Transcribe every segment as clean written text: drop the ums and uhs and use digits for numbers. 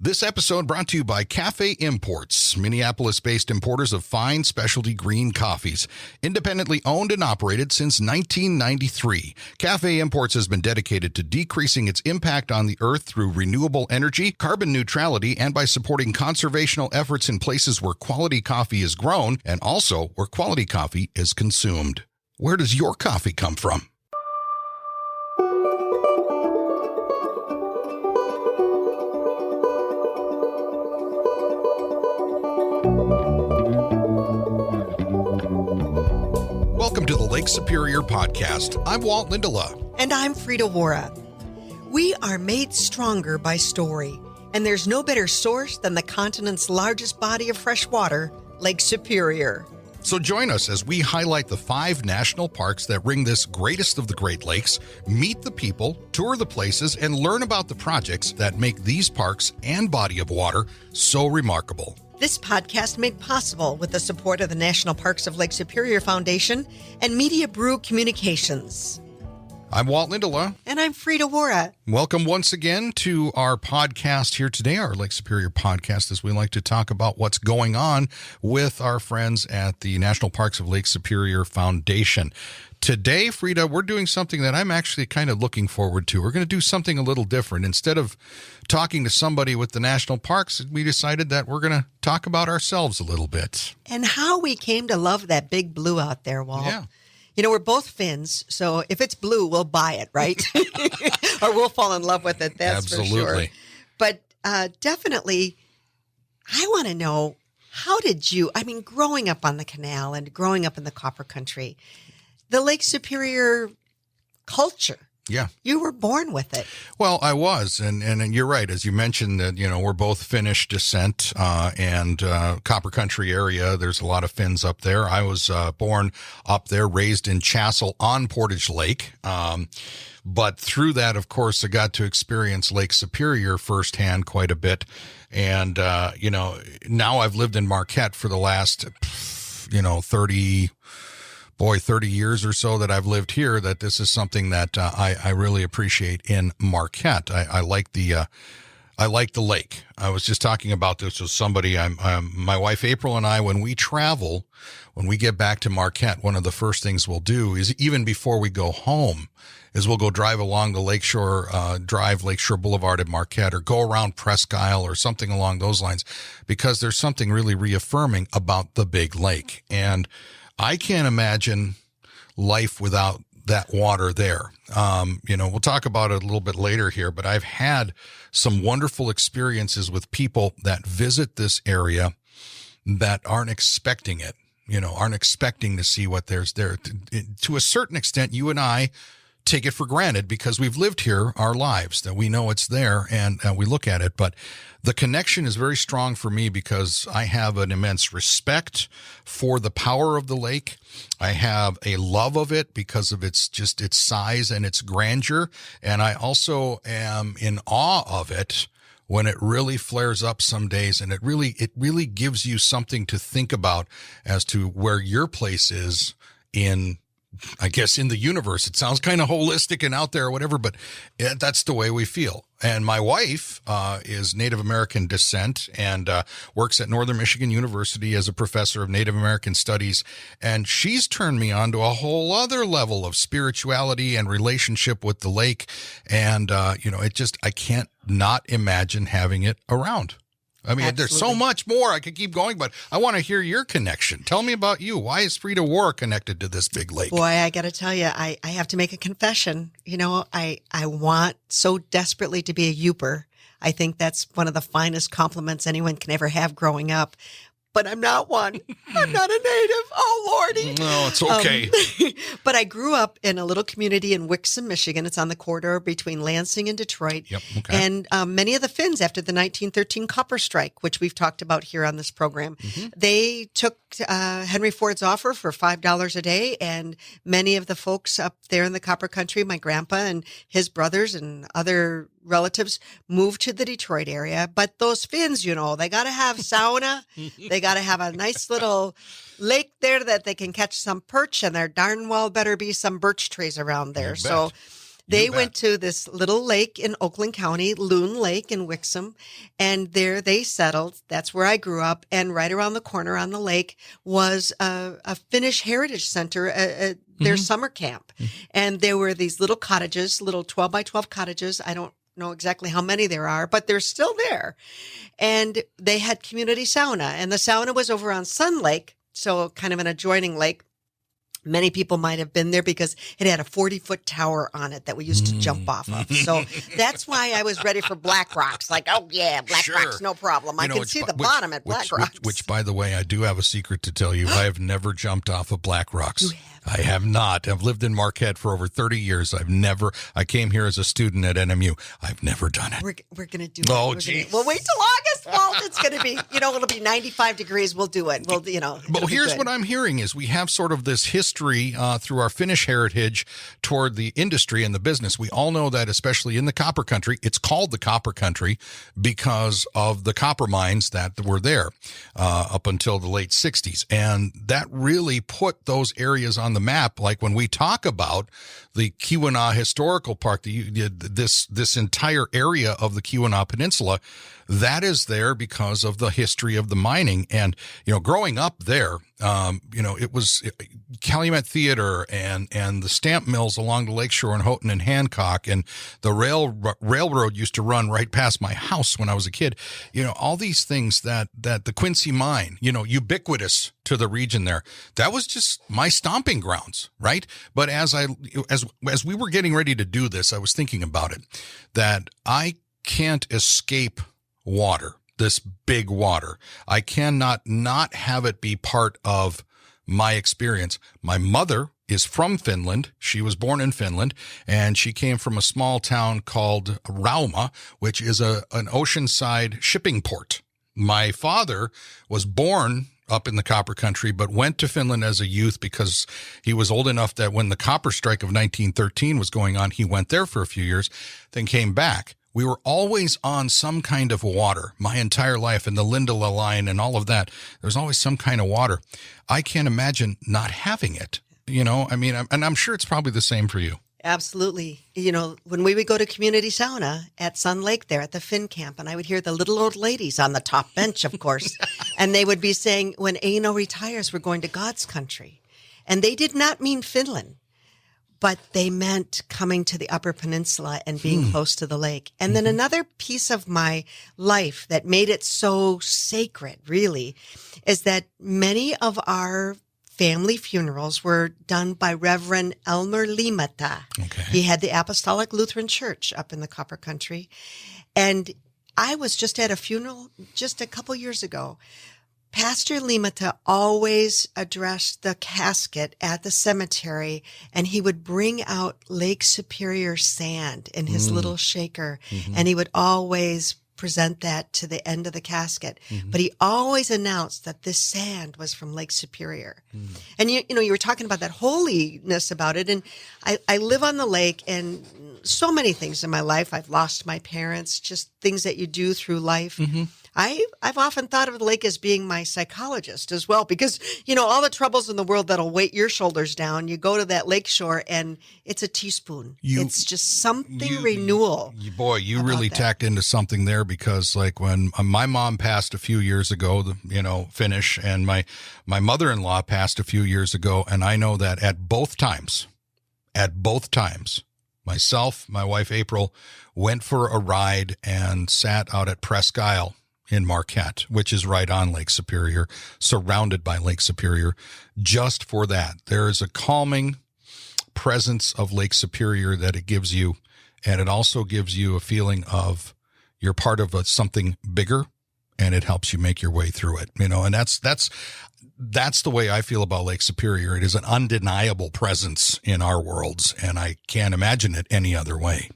This episode brought to you by Cafe Imports, Minneapolis-based importers of fine specialty green coffees. Independently owned and operated since 1993, Cafe Imports has been dedicated to decreasing its impact on the earth through renewable energy, carbon neutrality, and by supporting conservational efforts in places where quality coffee is grown and also where quality coffee is consumed. Where does your coffee come from? Welcome to the Lake Superior Podcast. I'm Walt Lindala. And I'm Frida Waara. We are made stronger by story, and there's no better source than the continent's largest body of fresh water, Lake Superior. So join us as we highlight the 5 national parks that ring this greatest of the Great Lakes, meet the people, tour the places, and learn about the projects that make these parks and body of water so remarkable. This podcast made possible with the support of the National Parks of Lake Superior Foundation and Media Brew Communications. I'm Walt Lindala. And I'm Frida Waara. Welcome once again to our podcast here today, our Lake Superior podcast, as we like to talk about what's going on with our friends at the National Parks of Lake Superior Foundation. Today, Frida, we're doing something that I'm actually kind of looking forward to. We're going to do something a little different. Instead of talking to somebody with the national parks, we decided that we're going to talk about ourselves a little bit. And how we came to love that big blue out there, Walt. Yeah. You know, we're both Finns, so if it's blue, we'll buy it, right? Or we'll fall in love with it, that's Absolutely. for sure. But definitely, I want to know, how did you, growing up on the canal and growing up in the Copper Country, the Lake Superior culture. Yeah. You were born with it. Well, I was. And you're right. As you mentioned that, we're both Finnish descent and Copper Country area. There's a lot of Finns up there. I was born up there, raised in Chassell on Portage Lake. But through that, of course, I got to experience Lake Superior firsthand quite a bit. And, now I've lived in Marquette for the last, 30 years or so that I've lived here, that this is something that I really appreciate in Marquette. I like the lake. I was just talking about this with somebody. My wife April and I, when we travel, when we get back to Marquette, one of the first things we'll do is, even before we go home, is we'll go drive along the Lakeshore Boulevard at Marquette, or go around Presque Isle or something along those lines, because there's something really reaffirming about the big lake. And I can't imagine life without that water there. We'll talk about it a little bit later here, but I've had some wonderful experiences with people that visit this area that aren't expecting it, aren't expecting to see what there's there. To a certain extent, you and I take it for granted because we've lived here our lives, that we know it's there and we look at it. But the connection is very strong for me because I have an immense respect for the power of the lake. I have a love of it because of its size and its grandeur. And I also am in awe of it when it really flares up some days, and it really gives you something to think about as to where your place is in the universe. It sounds kind of holistic and out there or whatever, but that's the way we feel. And my wife is Native American descent and works at Northern Michigan University as a professor of Native American studies. And she's turned me on to a whole other level of spirituality and relationship with the lake. And, I can't not imagine having it around. Absolutely. There's so much more. I could keep going, but I want to hear your connection. Tell me about you. Why is Frida Waara connected to this big lake? Boy, I got to tell you, I have to make a confession. I want so desperately to be a Youper. I think that's one of the finest compliments anyone can ever have growing up. But I'm not one. I'm not a native. Oh, Lordy. No, it's okay. But I grew up in a little community in Wixom, Michigan. It's on the corridor between Lansing and Detroit. Yep. Okay. And many of the Finns, after the 1913 copper strike, which we've talked about here on this program, they took Henry Ford's offer for $5 a day. And many of the folks up there in the Copper Country, my grandpa and his brothers and other relatives, moved to the Detroit area. But those Finns, they got to have sauna. They got to have a nice little lake there that they can catch some perch, and there darn well better be some birch trees around there. So They went to this little lake in Oakland County, Loon Lake in Wixom, and there they settled. That's where I grew up. And right around the corner on the lake was a Finnish Heritage Center, their summer camp. And there were these little cottages, little 12 by 12 cottages. I don't know exactly how many there are, but they're still there. And they had community sauna, and the sauna was over on Sun Lake, so kind of an adjoining lake. Many people might have been there because it had a 40-foot tower on it that we used to jump off of. So that's why I was ready for Black Rocks. Like, oh, yeah, Black Rocks, no problem. I can see the bottom at Black Rocks. Which, by the way, I do have a secret to tell you. I have never jumped off of Black Rocks. You have? I have not. I've lived in Marquette for over 30 years. I came here as a student at NMU. I've never done it. We're going to do it. Oh, geez. We'll wait till August, Walt. It's going to be, it'll be 95 degrees. We'll do it. But here's what I'm hearing is we have sort of this history through our Finnish heritage toward the industry and the business. We all know that, especially in the copper country, it's called the copper country because of the copper mines that were there up until the late 60s. And that really put those areas on the map. Like when we talk about the Keweenaw Historical Park, this entire area of the Keweenaw Peninsula, that is there because of the history of the mining. And, growing up there, it was Calumet Theater and the stamp mills along the lakeshore in Houghton and Hancock, and the railroad used to run right past my house when I was a kid. All these things that the Quincy mine, ubiquitous to the region there, that was just my stomping grounds, right? But as we were getting ready to do this, I was thinking about it, that I can't escape water, this big water. I cannot not have it be part of my experience. My mother is from Finland. She was born in Finland, and she came from a small town called Rauma, which is an oceanside shipping port. My father was born up in the copper country, but went to Finland as a youth because he was old enough that when the copper strike of 1913 was going on, he went there for a few years, then came back. We were always on some kind of water my entire life, and the Lindala line and all of that. There's always some kind of water. I can't imagine not having it. And I'm sure it's probably the same for you. Absolutely. When we would go to community sauna at Sun Lake there at the Finn camp, and I would hear the little old ladies on the top bench, of course, and they would be saying, when Keweenaw retires, we're going to God's country. And they did not mean Finland, but they meant coming to the Upper Peninsula and being close to the lake. And then another piece of my life that made it so sacred, really, is that many of our family funerals were done by Reverend Elmer Limata. Okay. He had the Apostolic Lutheran Church up in the Copper Country. And I was just at a funeral just a couple years ago. Pastor Limata always addressed the casket at the cemetery, and he would bring out Lake Superior sand in his little shaker, and he would always present that to the end of the casket. But he always announced that this sand was from Lake Superior. And you were talking about that holiness about it. And I live on the lake, and so many things in my life. I've lost my parents, just things that you do through life. I've often thought of the lake as being my psychologist as well, because, all the troubles in the world that'll weight your shoulders down, you go to that lake shore and it's a teaspoon. It's just something renewal. You really tacked into something there, because like when my mom passed a few years ago, Finnish, and my mother-in-law passed a few years ago. And I know that at both times, myself, my wife, April, went for a ride and sat out at Presque Isle in Marquette, which is right on Lake Superior, surrounded by Lake Superior, just for that. There is a calming presence of Lake Superior that it gives you, and it also gives you a feeling of you're part of something bigger, and it helps you make your way through it. And that's the way I feel about Lake Superior. It is an undeniable presence in our worlds, and I can't imagine it any other way.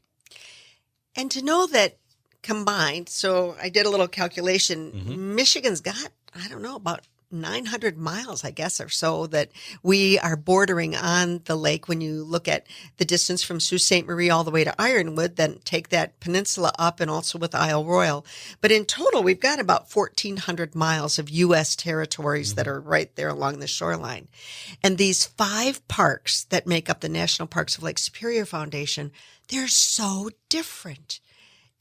And to know that combined, so I did a little calculation, Michigan's got, I don't know, about 900 miles, I guess, or so that we are bordering on the lake. When you look at the distance from Sault Ste. Marie all the way to Ironwood, then take that peninsula up, and also with Isle Royale. But in total, we've got about 1,400 miles of U.S. territories that are right there along the shoreline. And these 5 parks that make up the National Parks of Lake Superior Foundation, they're so different.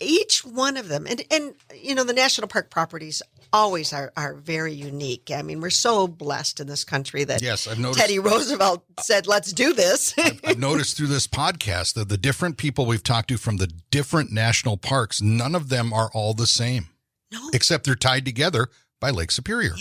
Each one of them, and you know, the national park properties always are very unique. I mean, we're so blessed in this country that I've noticed, Teddy Roosevelt said, let's do this. I've noticed through this podcast that the different people we've talked to from the different national parks, none of them are all the same. No. Except they're tied together by Lake Superior.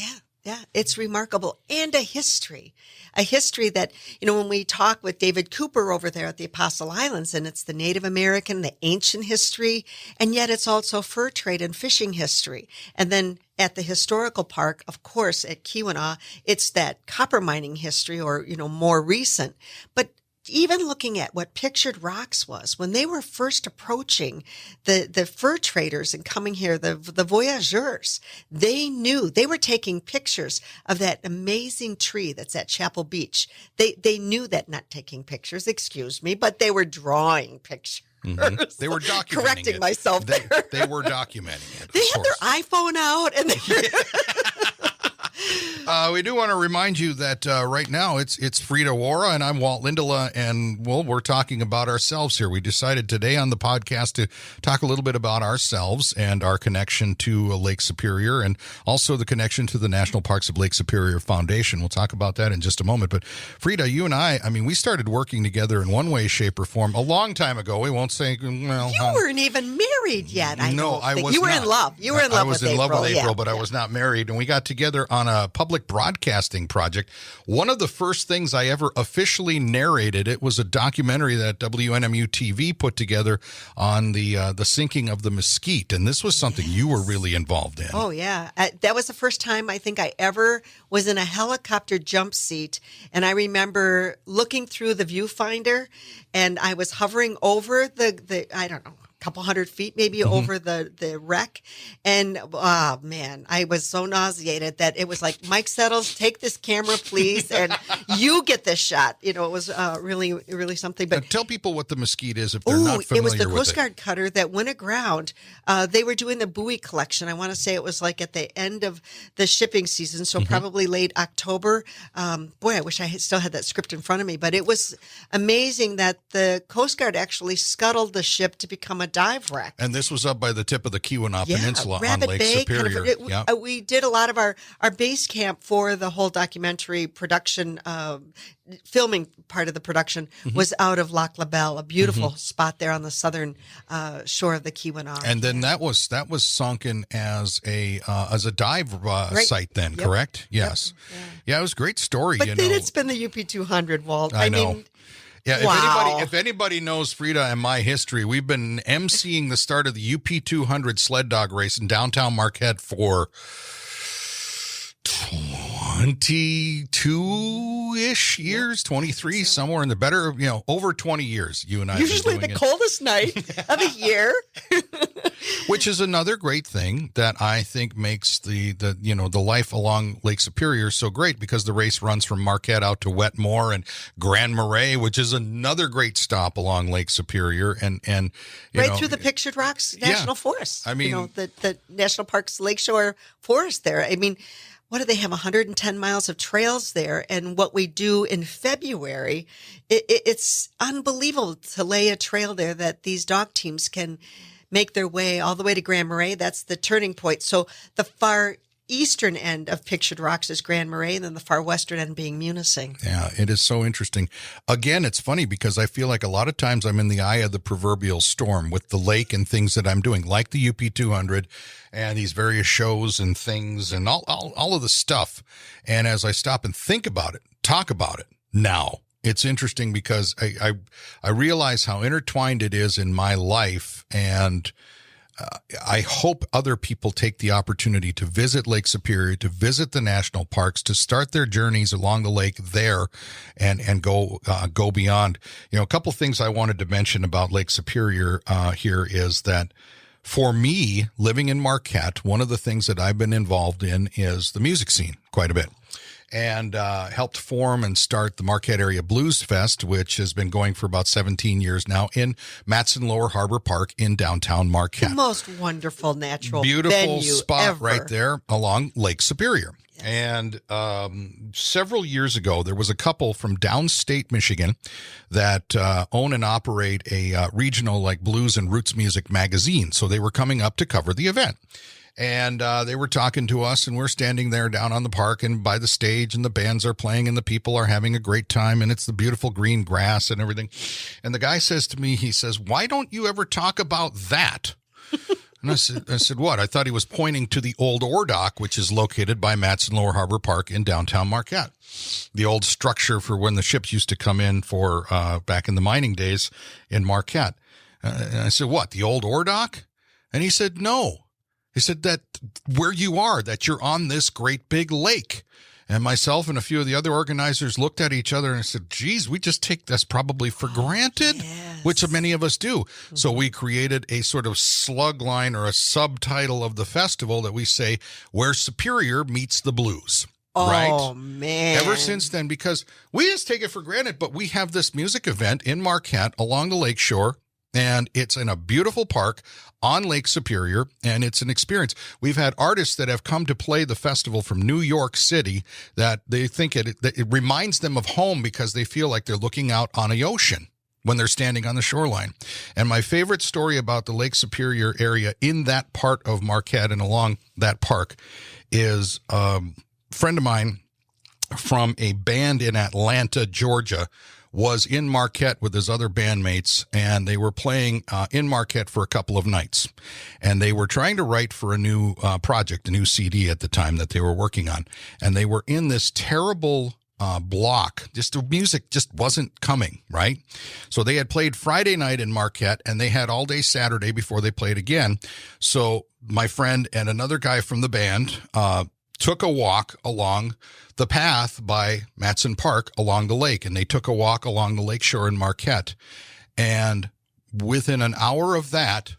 Yeah, it's remarkable. And a history that, you know, when we talk with David Cooper over there at the Apostle Islands, and it's the Native American, the ancient history, and yet it's also fur trade and fishing history. And then at the historical park, of course, at Keweenaw, it's that copper mining history, or, you know, more recent. But even looking at what Pictured Rocks was, when they were first approaching the fur traders and coming here, the voyageurs, they knew they were taking pictures of that amazing tree that's at Chapel Beach. They knew that, not taking pictures, excuse me, but they were drawing pictures. Mm-hmm. They were documenting correcting it. myself there. They were documenting it. They had their iPhone out, and they we do want to remind you that right now it's Frida Waara and I'm Walt Lindala, and we're talking about ourselves here. We decided today on the podcast to talk a little bit about ourselves and our connection to Lake Superior, and also the connection to the National Parks of Lake Superior Foundation. We'll talk about that in just a moment. But Frida, you and I mean, we started working together in one way, shape, or form a long time ago. We won't say, well, you weren't even married yet. I was you were not. In love. You were in love with April. I was in love with April, but I was not married, and we got together on a public broadcasting project. One of the first things I ever officially narrated, it was a documentary that WNMU TV put together on the sinking of the Mesquite, and this was something you were really involved in. Oh yeah, that was the first time I think I ever was in a helicopter jump seat, and I remember looking through the viewfinder, and I was hovering over the I don't know, couple hundred feet maybe over the wreck. And oh man, I was so nauseated that it was like, Mike Settles, take this camera, please, and you get this shot. You know, it was really, really something. But now, tell people what the Mesquite is if they're not familiar with it. It was the Coast Guard cutter that went aground. They were doing the buoy collection. I want to say it was like at the end of the shipping season, so probably late October. Boy, I wish I still had that script in front of me. But it was amazing that the Coast Guard actually scuttled the ship to become a dive wreck. And this was up by the tip of the Keweenaw Peninsula on Lake Bay, Superior. We did a lot of our base camp for the whole documentary production, filming part of the production was out of Lac La Belle, a beautiful spot there on the southern shore of the Keweenaw. And then that was sunken as a dive site then, correct? Yes. Yep. Yeah, it was a great story. But then it's been the UP 200, Walt. I know. Mean, yeah, wow. If anybody knows Frida and my history, we've been emceeing the start of the UP 200 sled dog race in downtown Marquette for 22-ish years, 23, somewhere in the better, over 20 years. You and I usually the coldest night of the year. Which is another great thing that I think makes the life along Lake Superior so great, because the race runs from Marquette out to Wetmore and Grand Marais, which is another great stop along Lake Superior, and right through the Pictured Rocks National Forest. I mean, the National Parks Lakeshore Forest there. I mean, what do they have? 110 miles of trails there. And what we do in February, it's unbelievable to lay a trail there that these dog teams can make their way all the way to Grand Marais. That's the turning point. So the far eastern end of Pictured Rocks is Grand Marais, and then the far western end being Munising. Yeah, it is so interesting. Again, it's funny because I feel like a lot of times I'm in the eye of the proverbial storm with the lake and things that I'm doing, like the UP 200 and these various shows and things and all of the stuff. And as I stop and think about it, talk about it now, it's interesting because I realize how intertwined it is in my life, and I hope other people take the opportunity to visit Lake Superior, to visit the national parks, to start their journeys along the lake there, and go beyond. A couple things I wanted to mention about Lake Superior here is that for me, living in Marquette, one of the things that I've been involved in is the music scene quite a bit, and helped form and start the Marquette Area Blues Fest, which has been going for about 17 years now in Matson Lower Harbor Park in downtown Marquette. The most wonderful natural beautiful venue spot ever. right there along Lake Superior. And several years ago, there was a couple from downstate Michigan that own and operate a regional like blues and roots music magazine. So they were coming up to cover the event. And they were talking to us, and we're standing there down on the park and by the stage, and the bands are playing and the people are having a great time, and it's the beautiful green grass and everything. And the guy says to me, he says, "Why don't you ever talk about that?" And I said, what? I thought he was pointing to the old ore dock, which is located by Matson Lower Harbor Park in downtown Marquette. The old structure for when the ships used to come in for back in the mining days in Marquette. And I said, what, the old ore dock? And he said, no. He said that where you are, that you're on this great big lake. And myself and a few of the other organizers looked at each other and said, geez, we just take this probably for granted, yes. which many of us do. Mm-hmm. So we created a sort of slug line or a subtitle of the festival that we say, where Superior meets the blues. Oh, right? man. Ever since then, because we just take it for granted, but we have this music event in Marquette along the lake shore, and it's in a beautiful park on Lake Superior, and it's an experience. We've had artists that have come to play the festival from New York City that they think it reminds them of home because they feel like they're looking out on an ocean when they're standing on the shoreline. And my favorite story about the Lake Superior area in that part of Marquette and along that park is a friend of mine from a band in Atlanta, Georgia, was in Marquette with his other bandmates, and they were playing in Marquette for a couple of nights. And they were trying to write for a new project, a new CD at the time that they were working on. And they were in this terrible block. Just the music just wasn't coming, right? So they had played Friday night in Marquette, and they had all day Saturday before they played again. So my friend and another guy from the band took a walk along the path by Matson Park along the lake, and they took a walk along the lake shore in Marquette. And within an hour of that,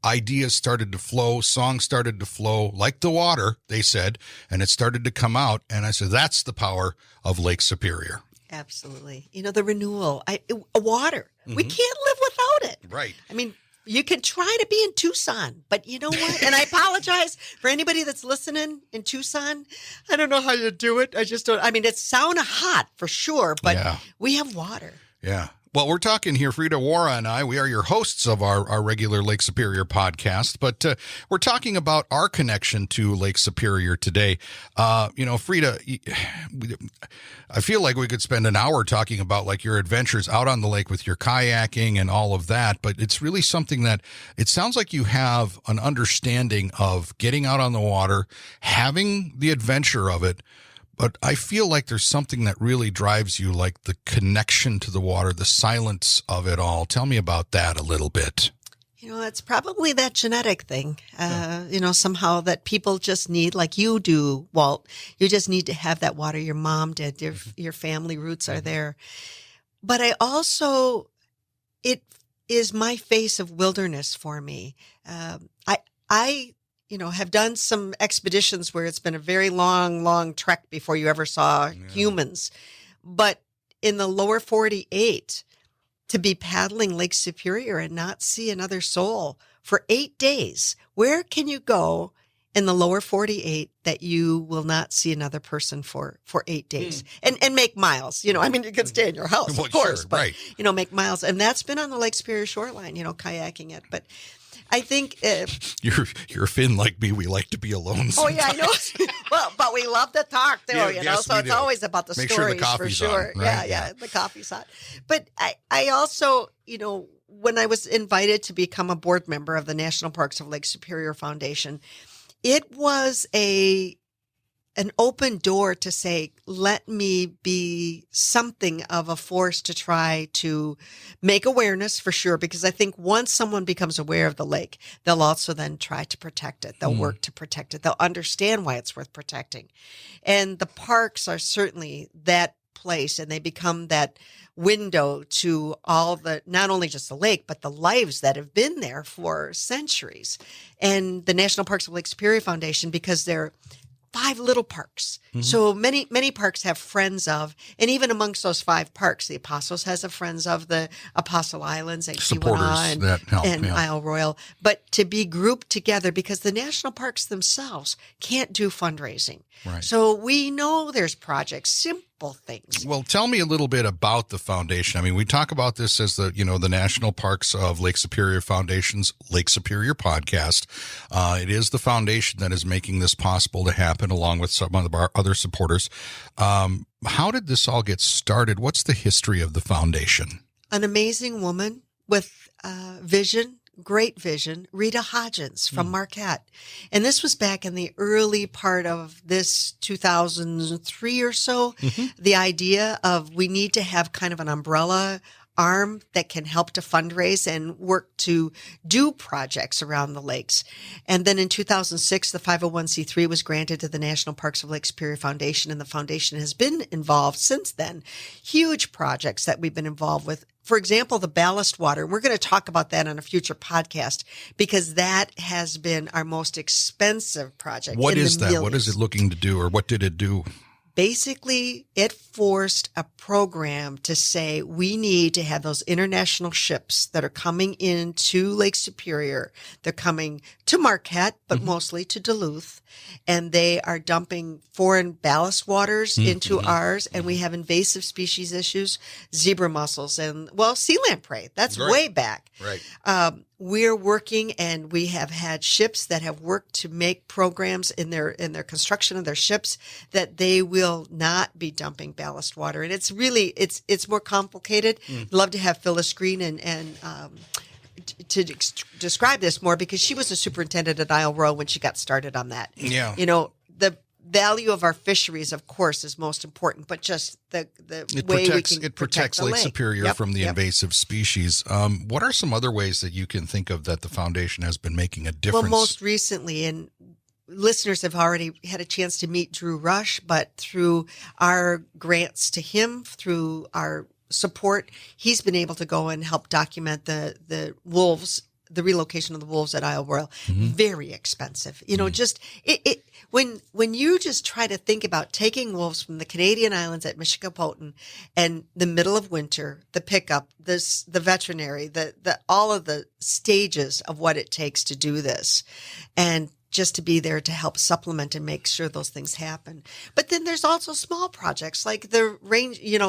ideas started to flow, songs started to flow like the water, they said, and it started to come out. And I said, that's the power of Lake Superior. Absolutely. You know, the renewal, water. Mm-hmm. We can't live without it. Right. I mean, you can try to be in Tucson, but you know what? And I apologize for anybody that's listening in Tucson. I don't know how you do it. I just don't. I mean, it's sauna hot for sure, but we have water. Yeah. Well, we're talking here, Frida Waara and I. We are your hosts of our regular Lake Superior podcast, but we're talking about our connection to Lake Superior today. Frida, I feel like we could spend an hour talking about like your adventures out on the lake with your kayaking and all of that, but it's really something that it sounds like you have an understanding of getting out on the water, having the adventure of it. But I feel like there's something that really drives you, like the connection to the water, the silence of it all. Tell me about that a little bit. You know, it's probably that genetic thing, somehow that people just need, like you do, Walt. You just need to have that water. Your mom did. Your family roots are there. But I also, it is my face of wilderness for me. I have done some expeditions where it's been a very long trek before you ever saw humans. But in the lower 48, to be paddling Lake Superior and not see another soul for 8 days, where can you go in the lower 48 that you will not see another person for 8 days and make miles? You can stay in your house, of course, sure, but, right. Make miles. And that's been on the Lake Superior shoreline, kayaking it. But I think you're a Finn like me. We like to be alone sometimes. Oh yeah, I know. Well, but we love to talk too, yes, so it's always about the Make stories sure the coffee's for sure. On, right? Yeah, the coffee's hot. But I also, when I was invited to become a board member of the National Parks of Lake Superior Foundation, it was an open door to say, let me be something of a force to try to make awareness for sure. Because I think once someone becomes aware of the lake, they'll also then try to protect it. They'll work to protect it. They'll understand why it's worth protecting. And the parks are certainly that place, and they become that window to all the, not only just the lake, but the lives that have been there for centuries. And the National Parks of Lake Superior Foundation, because they're 5 little parks. So many parks have friends of, and even amongst those 5 parks, the Apostles has a friends of, the Apostle Islands and Keweenaw and Isle Royal. But to be grouped together, because the national parks themselves can't do fundraising. Right. So we know there's projects, simple things. Well, tell me a little bit about the foundation. I mean, we talk about this as the National Parks of Lake Superior Foundation's Lake Superior podcast. It is the foundation that is making this possible to happen, along with some of our other supporters. How did this all get started? What's the history of the foundation? An amazing woman with vision. Great vision, Rita Hodgins from Marquette. And this was back in the early part of this 2003 or so. The idea of we need to have kind of an umbrella arm that can help to fundraise and work to do projects around the lakes. And then in 2006, the 501c3 was granted to the National Parks of Lake Superior Foundation, and the foundation has been involved since then. Huge projects that we've been involved with. For example, the ballast water. We're going to talk about that on a future podcast because that has been our most expensive project. What is that? What is it looking to do, or what did it do? Basically, it forced a program to say we need to have those international ships that are coming into Lake Superior. They're coming to Marquette, but mostly to Duluth. And they are dumping foreign ballast waters into ours. And we have invasive species issues, zebra mussels and, sea lamprey. That's way back. Right. We're working, and we have had ships that have worked to make programs in their construction of their ships that they will not be dumping ballast water. And it's really, it's more complicated. Love to have Phyllis Green and to describe this more, because she was a superintendent at Isle Royal when she got started on that. Yeah. The value of our fisheries, of course, is most important, but just the way we can protect Lake Superior from the invasive species. What are some other ways that you can think of that the foundation has been making a difference? Well, most recently, and listeners have already had a chance to meet Drew Rush, but through our grants to him, through our support, he's been able to go and help document the wolves, the relocation of the wolves at Isle Royal. Very expensive. Just when you just try to think about taking wolves from the Canadian islands at Michigapoton and the middle of winter, the pickup, the veterinary, the all of the stages of what it takes to do this, and just to be there to help supplement and make sure those things happen. But then there's also small projects like the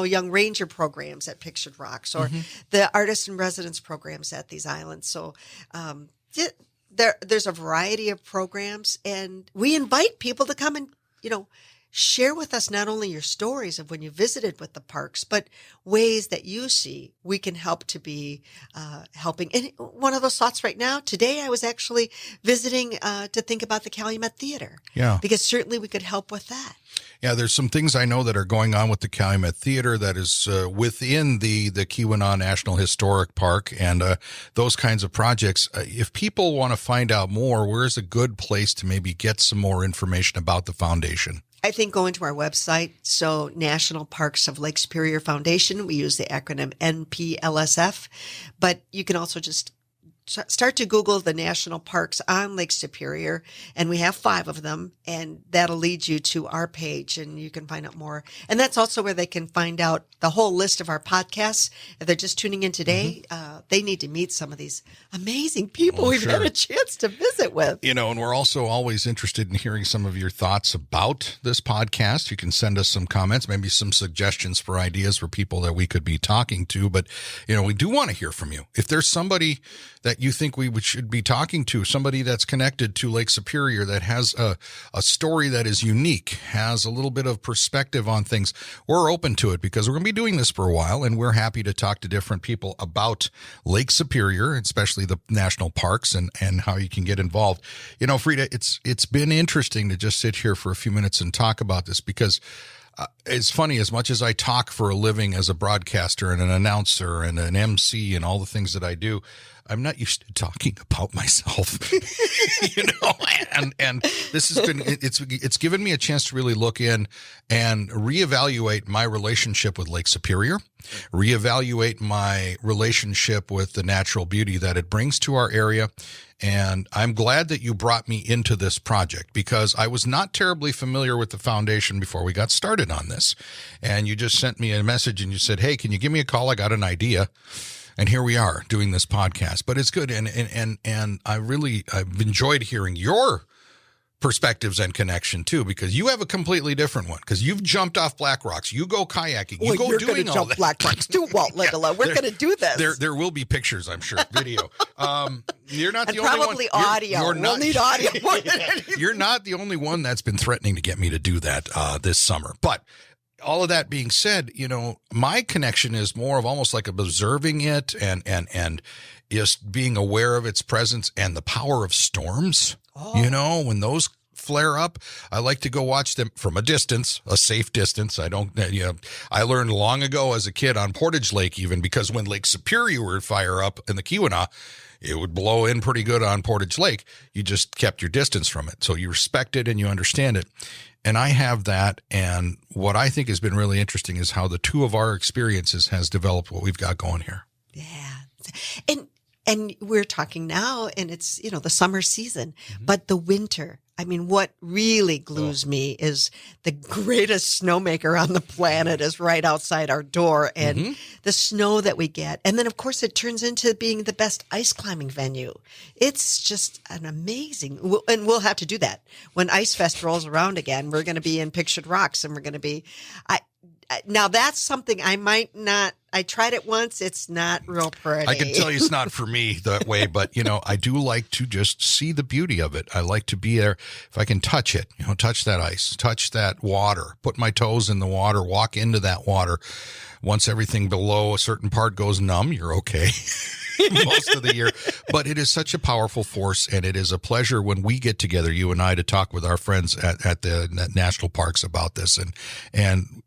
young ranger programs at Pictured Rocks, or the artist in residence programs at these islands. So there's a variety of programs, and we invite people to come and share with us not only your stories of when you visited with the parks, but ways that you see we can help to be helping. And one of those thoughts right now, today I was actually visiting to think about the Calumet Theater. Yeah. Because certainly we could help with that. Yeah, there's some things I know that are going on with the Calumet Theater that is within the Keweenaw National Historic Park and those kinds of projects. If people want to find out more, where is a good place to maybe get some more information about the foundation? I think go into our website. So National Parks of Lake Superior Foundation, we use the acronym NPLSF, but you can also just start to Google the national parks on Lake Superior, and we have 5 of them, and that'll lead you to our page, and you can find out more. And that's also where they can find out the whole list of our podcasts. If they're just tuning in today, they need to meet some of these amazing people we've had a chance to visit with. And we're also always interested in hearing some of your thoughts about this podcast. You can send us some comments, maybe some suggestions for ideas for people that we could be talking to. But, we do want to hear from you. If there's somebody that you think we should be talking to, somebody that's connected to Lake Superior, that has a story that is unique, has a little bit of perspective on things, we're open to it, because we're going to be doing this for a while, and we're happy to talk to different people about Lake Superior, especially the national parks, and how you can get involved. Frida, it's been interesting to just sit here for a few minutes and talk about this, because it's funny, as much as I talk for a living as a broadcaster and an announcer and an MC and all the things that I do, I'm not used to talking about myself. and this has been, it's given me a chance to really look in and reevaluate my relationship with Lake Superior, reevaluate my relationship with the natural beauty that it brings to our area. And I'm glad that you brought me into this project because I was not terribly familiar with the foundation before we got started on this. And you just sent me a message and you said, hey, can you give me a call? I got an idea. And here we are doing this podcast, but it's good. And I've enjoyed hearing your perspectives and connection too, because you have a completely different one because you've jumped off Black Rocks. You go kayaking. You go doing all that. Black Rocks too, Walt Lindala. We're going to do this. There will be pictures, I'm sure, video. You're not the only one. Probably audio. We'll need audio more than anything. You're not the only one that's been threatening to get me to do that this summer. But all of that being said, my connection is more of almost like observing it and just being aware of its presence and the power of storms. Oh. When those flare up, I like to go watch them from a distance, a safe distance. I learned long ago as a kid on Portage Lake, even because when Lake Superior would fire up in the Keweenaw, it would blow in pretty good on Portage Lake. You just kept your distance from it. So you respect it and you understand it. And I have that. And what I think has been really interesting is how the two of our experiences has developed what we've got going here. Yeah. And we're talking now and it's, the summer season, but the winter. I mean, what really glues me is the greatest snowmaker on the planet is right outside our door and the snow that we get. And then, of course, it turns into being the best ice climbing venue. It's just an amazing, and we'll have to do that. When Ice Fest rolls around again, we're going to be in Pictured Rocks and we're going to be, now that's something I might not, I tried it once. It's not real pretty. I can tell you it's not for me that way, but I do like to just see the beauty of it. I like to be there. If I can touch it, touch that ice, touch that water, put my toes in the water, walk into that water. Once everything below a certain part goes numb, you're okay. Most of the year, but it is such a powerful force, and it is a pleasure when we get together, you and I, to talk with our friends at the national parks about this. And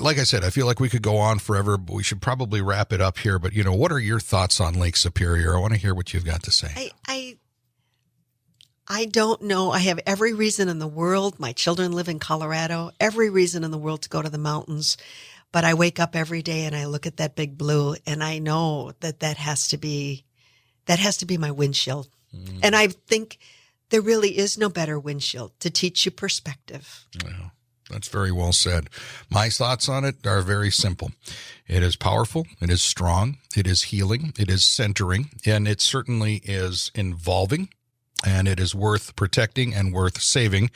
like I said, I feel like we could go on forever, but we should probably wrap it up here. But what are your thoughts on Lake Superior? I want to hear what you've got to say. I don't know. I have every reason in the world. My children live in Colorado. Every reason in the world to go to the mountains. But I wake up every day and I look at that big blue and I know that has to be my windshield. And I think there really is no better windshield to teach you perspective. Well, that's very well said. My thoughts on it are very simple. It is powerful. It is strong. It is healing. It is centering. And it certainly is involving. And it is worth protecting and worth saving.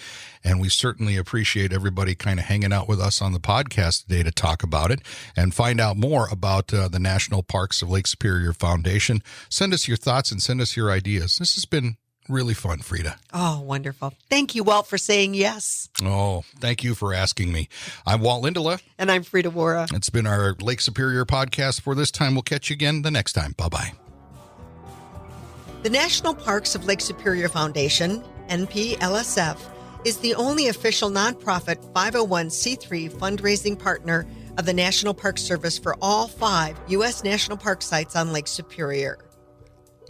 And we certainly appreciate everybody kind of hanging out with us on the podcast today to talk about it and find out more about the National Parks of Lake Superior Foundation. Send us your thoughts and send us your ideas. This has been really fun, Frida. Oh, wonderful. Thank you, Walt, for saying yes. Oh, thank you for asking me. I'm Walt Lindala. And I'm Frida Waara. It's been our Lake Superior podcast for this time. We'll catch you again the next time. Bye-bye. The National Parks of Lake Superior Foundation, NPLSF, is the only official nonprofit 501c3 fundraising partner of the National Park Service for all 5 U.S. national park sites on Lake Superior.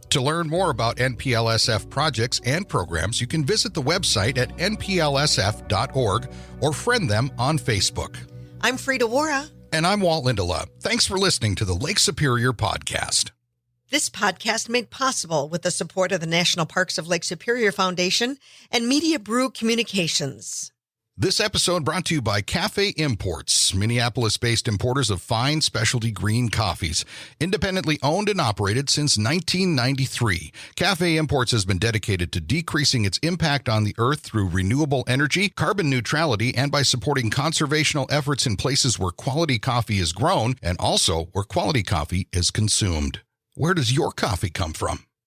To learn more about NPLSF projects and programs, you can visit the website at nplsf.org or friend them on Facebook. I'm Frida Waara. And I'm Walt Lindala. Thanks for listening to the Lake Superior podcast. This podcast made possible with the support of the National Parks of Lake Superior Foundation and Media Brew Communications. This episode brought to you by Cafe Imports, Minneapolis-based importers of fine specialty green coffees. Independently owned and operated since 1993, Cafe Imports has been dedicated to decreasing its impact on the earth through renewable energy, carbon neutrality, and by supporting conservational efforts in places where quality coffee is grown and also where quality coffee is consumed. Where does your coffee come from?